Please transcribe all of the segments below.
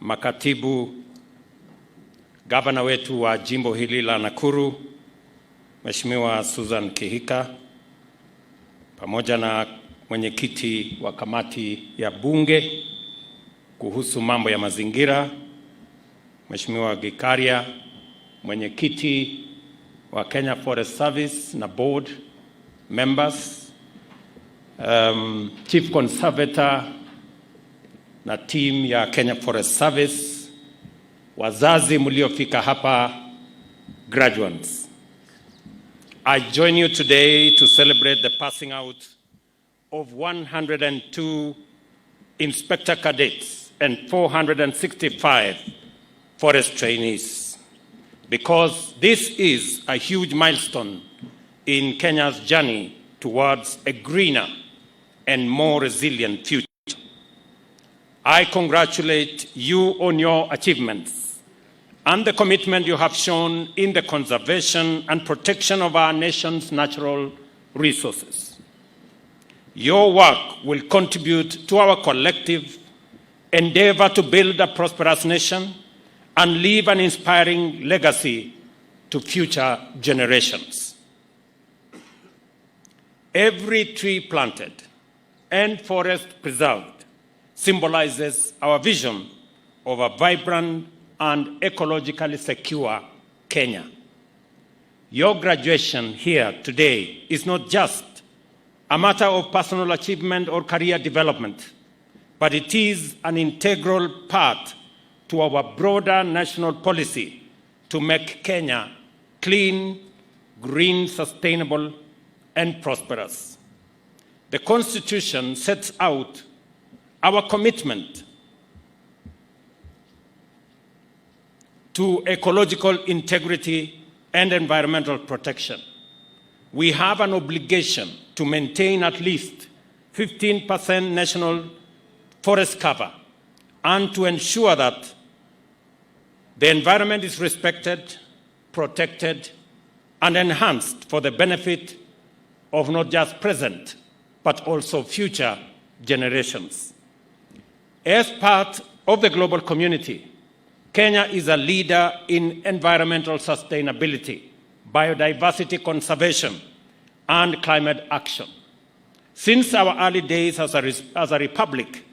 makatibu, gavana wetu wa jimbo hili la Nakuru, Mheshimiwa Susan Kihika, pamoja na mwenyekiti wa kamati ya bunge kuhusu mambo ya mazingira, Mheshimiwa Gikaria, mwenyekiti wa Kenya Forest Service na board members, chief conservator na team ya Kenya Forest Service, wazazi mliofika hapa, graduates. I join you today to celebrate the passing out of 102 inspector cadets and 465 forest trainees, because this is a huge milestone in Kenya's journey towards a greener and more resilient future. I congratulate you on your achievements and the commitment you have shown in the conservation and protection of our nation's natural resources. Your work will contribute to our collective endeavor to build a prosperous nation and leave an inspiring legacy to future generations. Every tree planted and forest preserved symbolizes our vision of a vibrant and ecologically secure Kenya. Your graduation here today is not just a matter of personal achievement or career development, but it is an integral part to our broader national policy to make Kenya clean, green, sustainable, and prosperous. The Constitution sets out our commitment to ecological integrity and environmental protection. We have an obligation to maintain at least 15% national forest cover and to ensure that the environment is respected, protected, and enhanced for the benefit of not just present, but also future generations. As part of the global community, Kenya is a leader in environmental sustainability, biodiversity conservation, and climate action. Since our early days as a republic,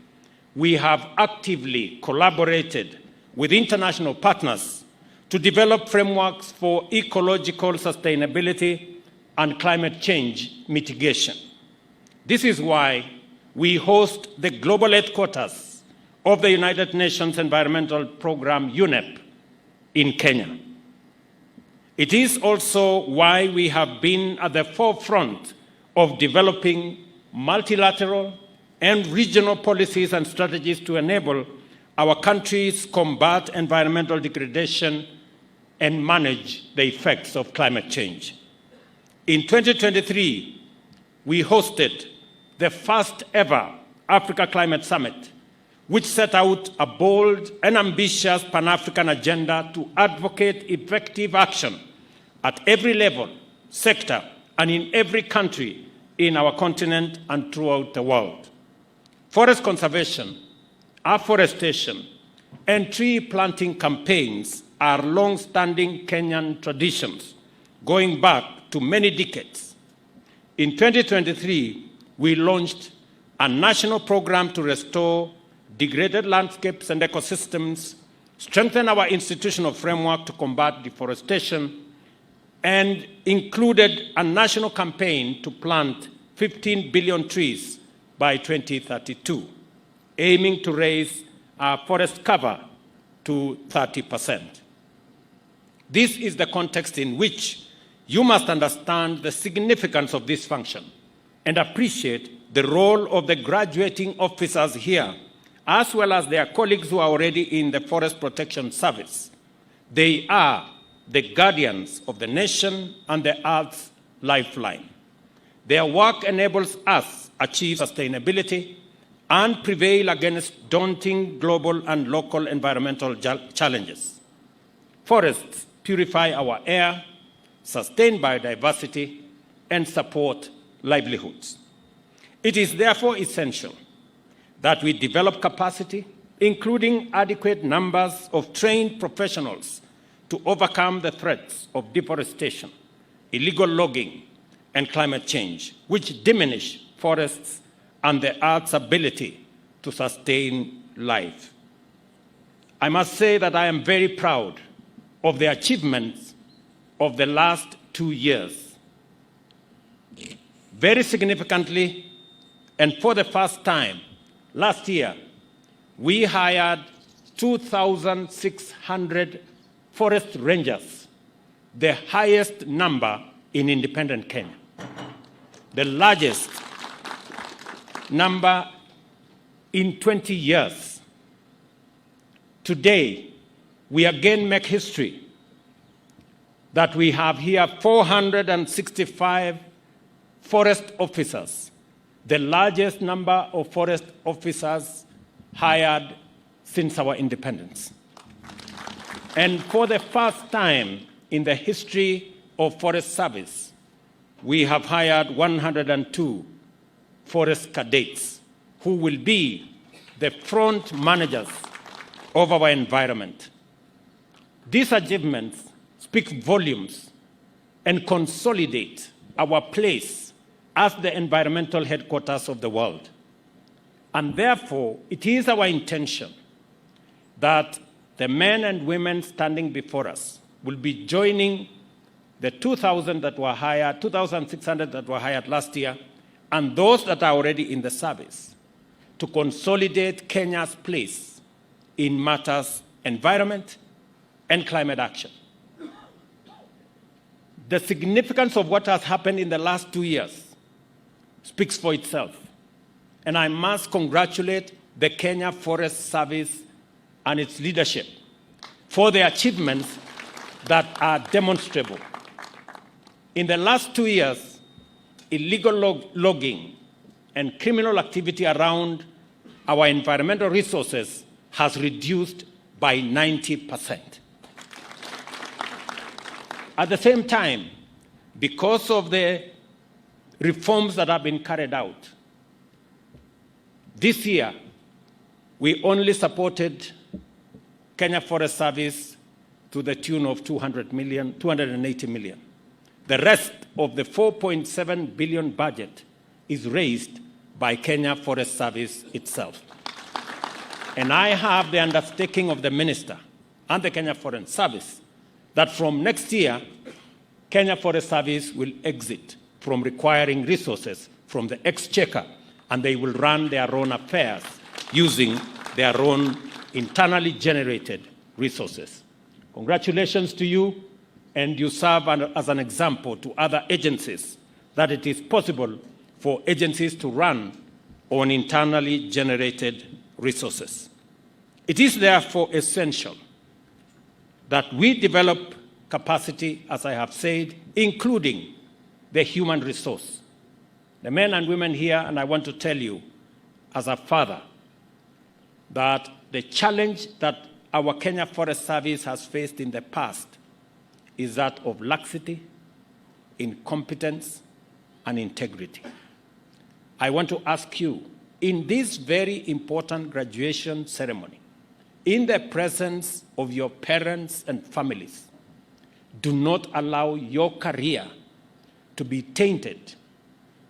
we have actively collaborated with international partners to develop frameworks for ecological sustainability and climate change mitigation. This is why we host the global headquarters of the United Nations Environmental Programme, UNEP, in Kenya. It is also why we have been at the forefront of developing multilateral and regional policies and strategies to enable our countries combat environmental degradation and manage the effects of climate change. In 2023, we hosted the first ever Africa Climate Summit, which set out a bold and ambitious Pan-African agenda to advocate effective action at every level, sector, and in every country in our continent and throughout the world. Forest conservation, afforestation, and tree planting campaigns are long-standing Kenyan traditions, going back to many decades. In 2023, we launched a national program to restore degraded landscapes and ecosystems, strengthen our institutional framework to combat deforestation, and included a national campaign to plant 15 billion trees by 2032, aiming to raise our forest cover to 30%. This is the context in which you must understand the significance of this function and appreciate the role of the graduating officers here, as well as their colleagues who are already in the Forest Protection Service. They are the guardians of the nation and the Earth's lifeline. Their work enables us achieve sustainability and prevail against daunting global and local environmental challenges. Forests purify our air, sustain biodiversity, and support livelihoods. It is therefore essential that we develop capacity including adequate numbers of trained professionals to overcome the threats of deforestation, illegal logging, and climate change, which diminish forests and the Earth's ability to sustain life. I must say that I am very proud of the achievements of the last 2 years. Very significantly, and for the first time, last year, we hired 2,600 forest rangers, the highest number in independent Kenya, the largest number in 20 years. Today, we again make history that we have here 465 forest officers, the largest number of forest officers hired since our independence. And for the first time in the history of Forest Service, we have hired 102 forest cadets who will be the front managers of our environment. These achievements speak volumes and consolidate our place as the environmental headquarters of the world. And therefore, it is our intention that the men and women standing before us will be joining the 2,000 that were hired, 2,600 that were hired last year, and those that are already in the service to consolidate Kenya's place in matters environment and climate action. The significance of what has happened in the last 2 years speaks for itself. And I must congratulate the Kenya Forest Service and its leadership for the achievements that are demonstrable. In the last 2 years, illegal logging and criminal activity around our environmental resources has reduced by 90%. At the same time, because of the reforms that have been carried out, this year, we only supported Kenya Forest Service to the tune of 280 million. The rest of the 4.7 billion budget is raised by Kenya Forest Service itself. And I have the undertaking of the Minister and the Kenya Forest Service that from next year, Kenya Forest Service will exit from requiring resources from the exchequer, and they will run their own affairs using their own internally generated resources. Congratulations to you, and you serve as an example to other agencies that it is possible for agencies to run on internally generated resources. It is therefore essential that we develop capacity, as I have said, including the human resource. The men and women here, and I want to tell you as a father, that the challenge that our Kenya Forest Service has faced in the past is that of laxity, incompetence, and integrity. I want to ask you, in this very important graduation ceremony, in the presence of your parents and families, do not allow your career to be tainted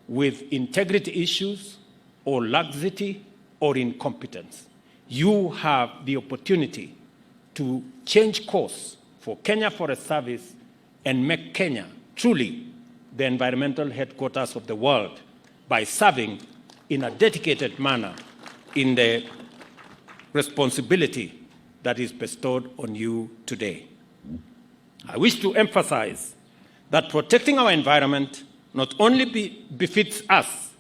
with integrity issues or laxity or incompetence. You have the opportunity to change course for Kenya Forest Service and make Kenya truly the environmental headquarters of the world by serving in a dedicated manner in the responsibility that is bestowed on you today. I wish to emphasize that protecting our environment not only befits us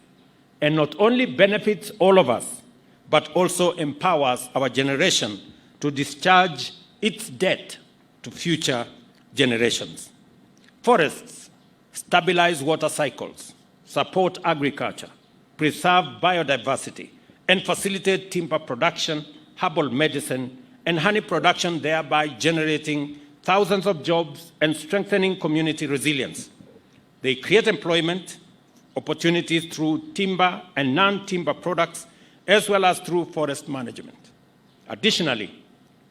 and not only benefits all of us, but also empowers our generation to discharge its debt to future generations. Forests stabilize water cycles, support agriculture, preserve biodiversity, and facilitate timber production, herbal medicine, and honey production, thereby generating thousands of jobs and strengthening community resilience. They create employment opportunities through timber and non-timber products, as well as through forest management. Additionally,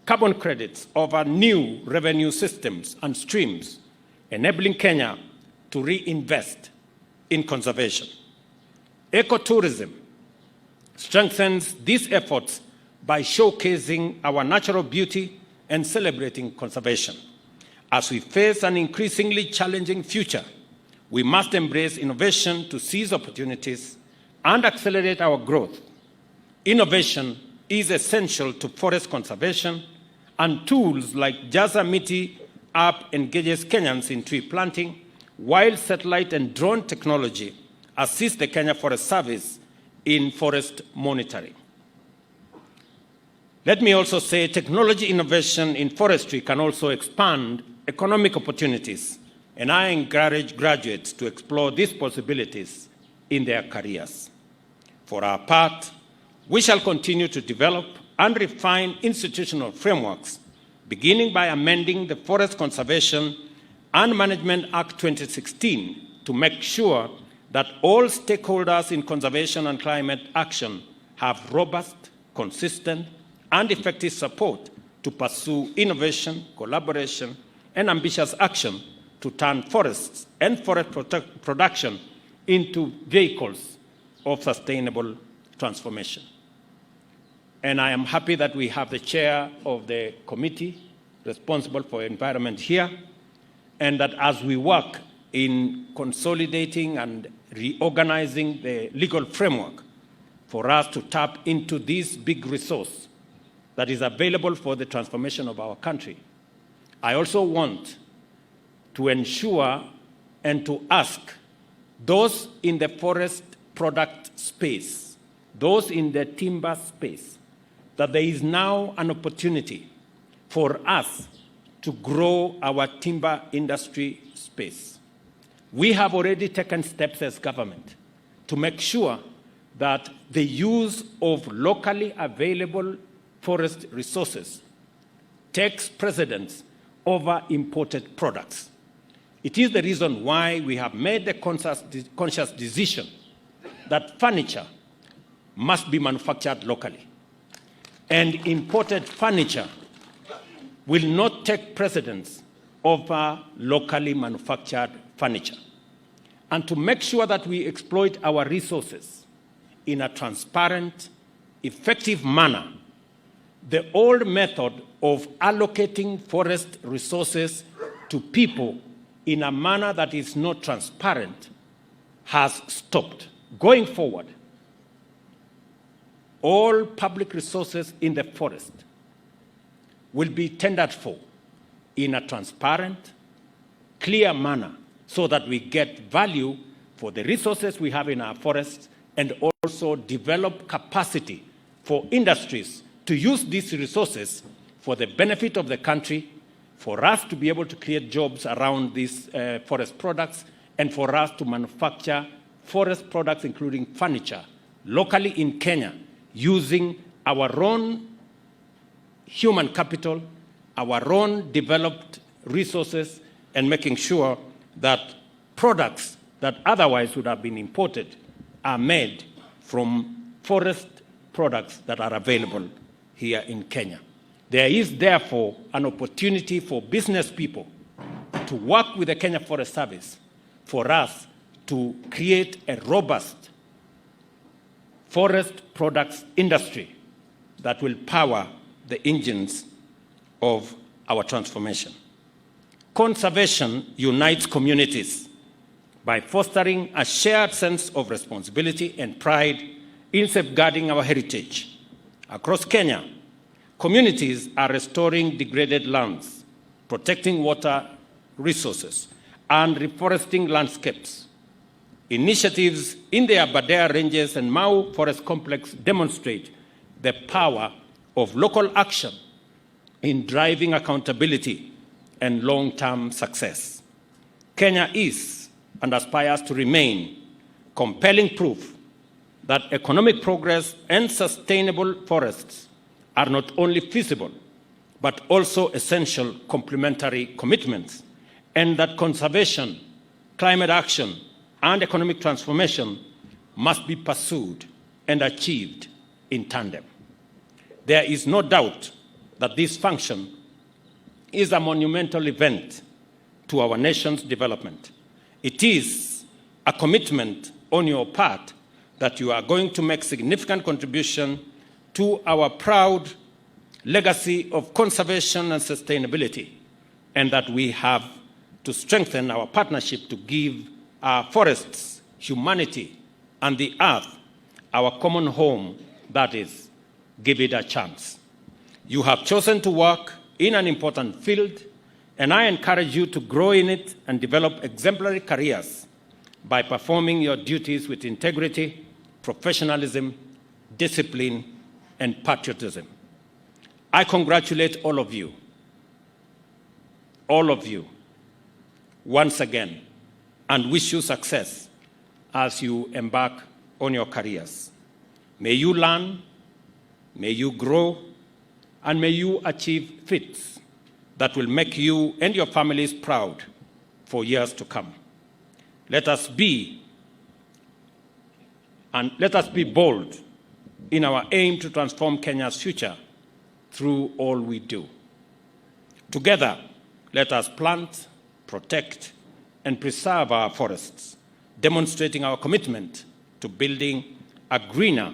carbon credits offer new revenue systems and streams, enabling Kenya to reinvest in conservation. Ecotourism strengthens these efforts by showcasing our natural beauty and celebrating conservation. As we face an increasingly challenging future, we must embrace innovation to seize opportunities and accelerate our growth. Innovation is essential to forest conservation, and tools like Jaza Miti app engages Kenyans in tree planting, while satellite and drone technology assist the Kenya Forest Service in forest monitoring. Let me also say technology innovation in forestry can also expand economic opportunities, and I encourage graduates to explore these possibilities in their careers. For our part, we shall continue to develop and refine institutional frameworks, beginning by amending the Forest Conservation and Management Act 2016 to make sure that all stakeholders in conservation and climate action have robust, consistent, and effective support to pursue innovation, collaboration, and ambitious action to turn forests and forest production into vehicles of sustainable transformation. And I am happy that we have the chair of the committee responsible for environment here, and that as we work in consolidating and reorganizing the legal framework for us to tap into this big resource that is available for the transformation of our country, I also want to ensure and to ask those in the forest product space, those in the timber space, that there is now an opportunity for us to grow our timber industry space. We have already taken steps as government to make sure that the use of locally available forest resources takes precedence over imported products. It is the reason why we have made the conscious decision that furniture must be manufactured locally, and imported furniture will not take precedence over locally manufactured furniture. And to make sure that we exploit our resources in a transparent, effective manner, the old method of allocating forest resources to people in a manner that is not transparent has stopped. Going forward, all public resources in the forest will be tendered for in a transparent, clear manner so that we get value for the resources we have in our forests, and also develop capacity for industries to use these resources for the benefit of the country, for us to be able to create jobs around these forest products, and for us to manufacture forest products, including furniture, locally in Kenya, using our own human capital, our own developed resources, and making sure that products that otherwise would have been imported are made from forest products that are available here in Kenya. There is therefore an opportunity for business people to work with the Kenya Forest Service for us to create a robust forest products industry that will power the engines of our transformation. Conservation unites communities by fostering a shared sense of responsibility and pride in safeguarding our heritage. Across Kenya, communities are restoring degraded lands, protecting water resources, and reforesting landscapes. Initiatives in the Aberdare Ranges and Mau Forest Complex demonstrate the power of local action in driving accountability and long-term success. Kenya is and aspires to remain compelling proof that economic progress and sustainable forests are not only feasible, but also essential complementary commitments, and that conservation, climate action, and economic transformation must be pursued and achieved in tandem. There is no doubt that this function is a monumental event to our nation's development. It is a commitment on your part that you are going to make significant contribution to our proud legacy of conservation and sustainability, and that we have to strengthen our partnership to give our forests, humanity, and the earth our common home, that is, give it a chance. You have chosen to work in an important field, and I encourage you to grow in it and develop exemplary careers by performing your duties with integrity, professionalism, discipline, and patriotism. I congratulate all of you, once again, and wish you success as you embark on your careers. May you learn, may you grow, and may you achieve feats that will make you and your families proud for years to come. Let us be bold in our aim to transform Kenya's future through all we do. Together, let us plant, protect, and preserve our forests, demonstrating our commitment to building a greener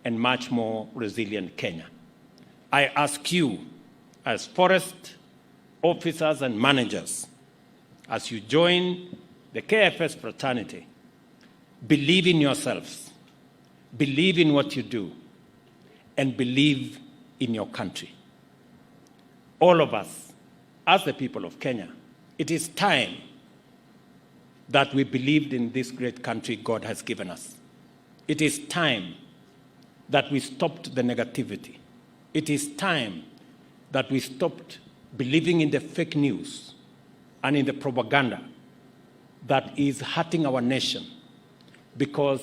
and much more resilient Kenya. I ask you, as forest officers and managers, as you join the KFS fraternity, believe in yourselves, believe in what you do, and believe in your country. All of us, as the people of Kenya, it is time that we believed in this great country God has given us. It is time that we stopped the negativity. It is time that we stopped believing in the fake news and in the propaganda that is hurting our nation. Because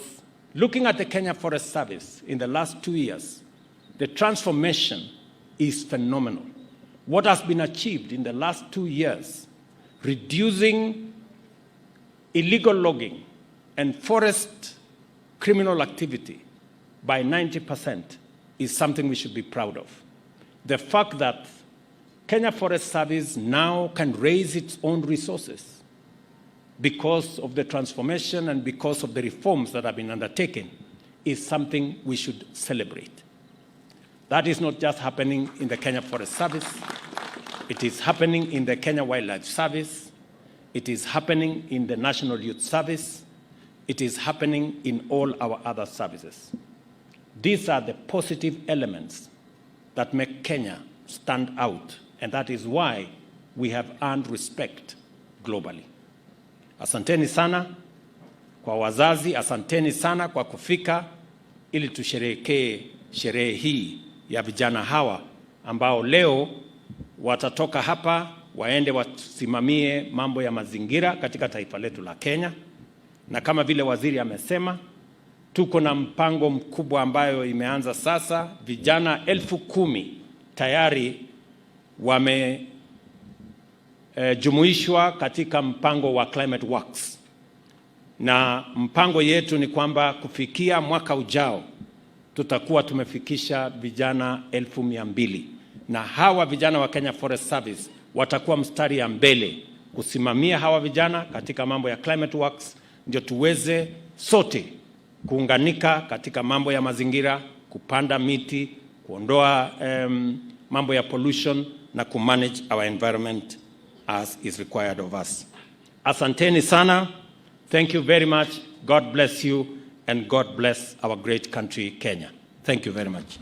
looking at the Kenya Forest Service in the last 2 years, the transformation is phenomenal. What has been achieved in the last 2 years, reducing illegal logging and forest criminal activity by 90%, is something we should be proud of. The fact that Kenya Forest Service now can raise its own resources because of the transformation and because of the reforms that have been undertaken is something we should celebrate. That is not just happening in the Kenya Forest Service. It is happening in the Kenya Wildlife Service. It is happening in the National Youth Service. It is happening in all our other services. These are the positive elements that make Kenya stand out, and that is why we have earned respect globally. Asanteni sana kwa wazazi, asanteni sana kwa kufika ili tusherehekee sherehe hii ya vijana hawa ambao leo watatoka hapa waende wasimamie mambo ya mazingira katika taifa letu la Kenya. Na kama vile waziri amesema, tuko na mpango mkubwa ambayo imeanza sasa. Vijana 10,000 tayari wamejumuishwa katika mpango wa Climate Works. Na mpango yetu ni kwamba kufikia mwaka ujao tutakuwa tumefikisha vijana 200,000. Na hawa vijana wa Kenya Forest Service watakuwa mstari ya mbele kusimamia hawa vijana katika mambo ya Climate Works, ndio tuweze sote kuunganika katika mambo ya mazingira, kupanda miti, kuondoa mambo ya pollution na kumanage our environment as is required of us. Asanteni sana. Thank you very much. God bless you and God bless our great country, Kenya. Thank you very much.